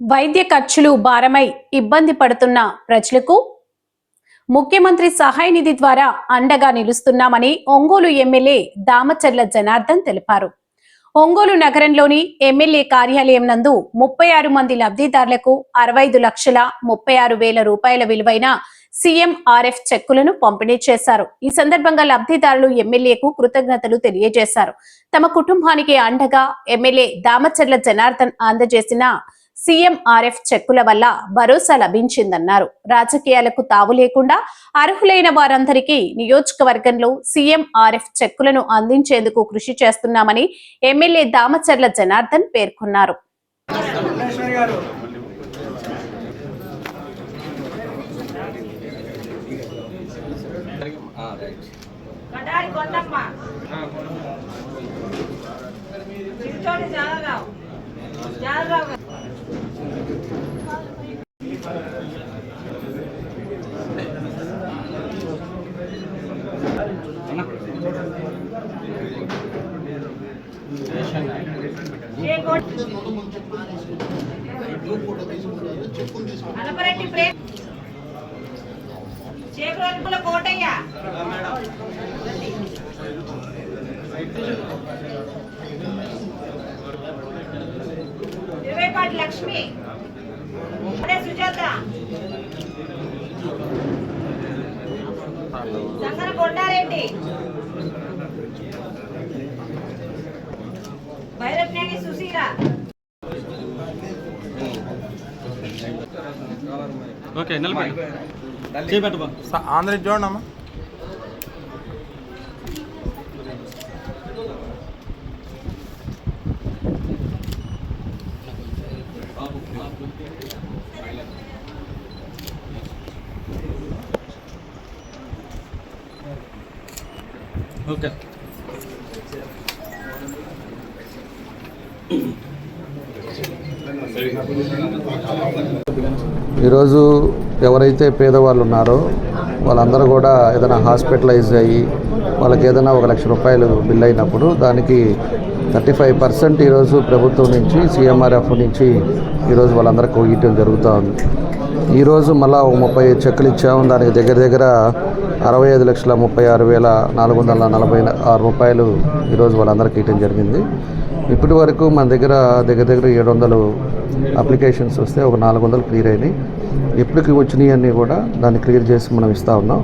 వైద్య ఖర్చులు భారమై ఇబ్బంది పడుతున్న ప్రజలకు ముఖ్యమంత్రి సహాయ నిధి ద్వారా అండగా నిలుస్తున్నామని ఒంగోలు ఎమ్మెల్యే దామచర్ల జనార్దన్ తెలిపారు. ఒంగోలు నగరంలోని ఎమ్మెల్యే కార్యాలయం నందు 36 మంది లబ్ధిదారులకు 65,36,000 రూపాయల విలువైన CMRF చెక్కులను పంపిణీ చేశారు. ఈ సందర్భంగా లబ్ధిదారులు ఎమ్మెల్యేకు కృతజ్ఞతలు తెలియజేశారు. తమ కుటుంబానికి అండగా ఎమ్మెల్యే దామచర్ల జనార్దన్ అందజేసిన CMRF చెక్కుల వల్ల భరోసా లభించిందన్నారు. రాజకీయాలకు తావు లేకుండా అర్హులైన వారందరికీ నియోజకవర్గంలో CMRF చెక్కులను అందించేందుకు కృషి చేస్తున్నామని ఎమ్మెల్యే దామచర్ల జనార్దన్ పేర్కొన్నారు. కోటయ్య ఇరవైపాటి లక్ష్మి సుజాత సంగన కొండారెడ్డి భైరవ్నేని సుశీల ఓకే ఆంధ్ర చూడమ్మా. ఓకే ఈరోజు ఎవరైతే పేదవాళ్ళు ఉన్నారో వాళ్ళందరూ కూడా ఏదైనా హాస్పిటలైజ్ అయ్యి వాళ్ళకి ఏదైనా 1 లక్ష రూపాయలు బిల్ అయినప్పుడు దానికి 35% ఈరోజు ప్రభుత్వం నుంచి CMRF నుంచి ఈరోజు వాళ్ళందరికీ ఇవ్వటం జరుగుతూ ఉంది. ఈరోజు మళ్ళీ 30 చెక్కులు ఇచ్చాము. దానికి దగ్గర 65,36,446 రూపాయలు ఈరోజు వాళ్ళందరికీ ఇవ్వటం జరిగింది. ఇప్పటి వరకు మన దగ్గర 700 అప్లికేషన్స్ వస్తే ఒక 400 క్లియర్ అయినాయి. ఎప్పటికి వచ్చినాయి అన్నీ కూడా దాన్ని క్లియర్ చేసి మనం ఇస్తూ ఉన్నాం.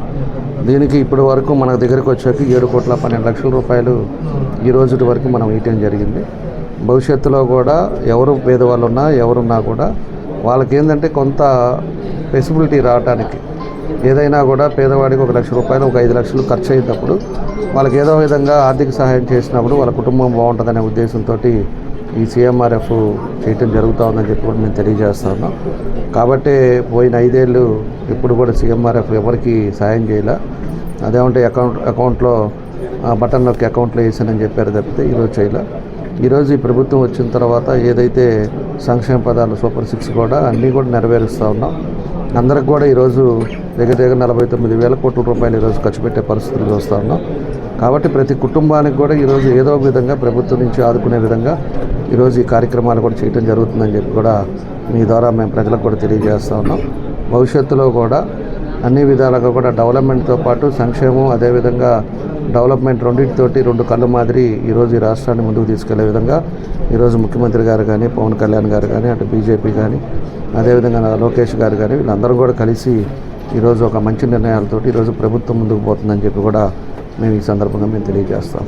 దీనికి ఇప్పటి వరకు మన దగ్గరకు వచ్చాక 7,12,00,000 రూపాయలు ఈ రోజు వరకు మనం ఇవ్వటం జరిగింది. భవిష్యత్తులో కూడా ఎవరు పేదవాళ్ళు ఉన్నా ఎవరున్నా కూడా వాళ్ళకి ఏంటంటే కొంత ఫెసిబిలిటీ రావడానికి ఏదైనా కూడా పేదవాడికి 1 లక్ష రూపాయలు 5 లక్షలు ఖర్చు అయినప్పుడు వాళ్ళకి ఏదో విధంగా ఆర్థిక సహాయం చేసినప్పుడు వాళ్ళ కుటుంబం బాగుంటుందనే ఉద్దేశంతో ఈ CMRF చేయటం జరుగుతూ ఉందని చెప్పి కూడా మేము తెలియజేస్తా ఉన్నాం. కాబట్టి పోయిన 5 ఏళ్ళు ఇప్పుడు కూడా CMRF ఎవరికి సాయం చేయాల. అదేమంటే అకౌంట్లో బటన్ నొక్కి అకౌంట్లో వేసానని చెప్పారు తప్పితే ఈరోజు చేయాల. ఈరోజు ఈ ప్రభుత్వం వచ్చిన తర్వాత ఏదైతే సంక్షేమ పదాలు సూపర్ 6 కూడా అన్నీ కూడా నెరవేరుస్తూ ఉన్నాం. అందరికి కూడా ఈరోజు దగ్గర 49,000 కోట్ల రూపాయలు ఈరోజు ఖర్చు పెట్టే పరిస్థితులు చూస్తూ ఉన్నాం. కాబట్టి ప్రతి కుటుంబానికి కూడా ఈరోజు ఏదో విధంగా ప్రభుత్వం నుంచి ఆదుకునే విధంగా ఈరోజు ఈ కార్యక్రమాలు కూడా చేయడం జరుగుతుందని చెప్పి కూడా మీ ద్వారా మేము ప్రజలకు కూడా తెలియజేస్తూ ఉన్నాం. భవిష్యత్తులో కూడా అన్ని విధాలుగా కూడా డెవలప్మెంట్తో పాటు సంక్షేమం అదేవిధంగా డెవలప్మెంట్ రెండింటితోటి 2 కళ్ళు మాదిరి ఈరోజు ఈ రాష్ట్రాన్ని ముందుకు తీసుకెళ్లే విధంగా ఈరోజు ముఖ్యమంత్రి గారు కానీ పవన్ కళ్యాణ్ గారు కానీ అటు BJP కానీ అదేవిధంగా లోకేష్ గారు కానీ వీళ్ళందరూ కూడా కలిసి ఈరోజు ఒక మంచి నిర్ణయాలతోటి ఈరోజు ప్రభుత్వం ముందుకు పోతుందని చెప్పి కూడా మేము ఈ సందర్భంగా మేము తెలియజేస్తాం.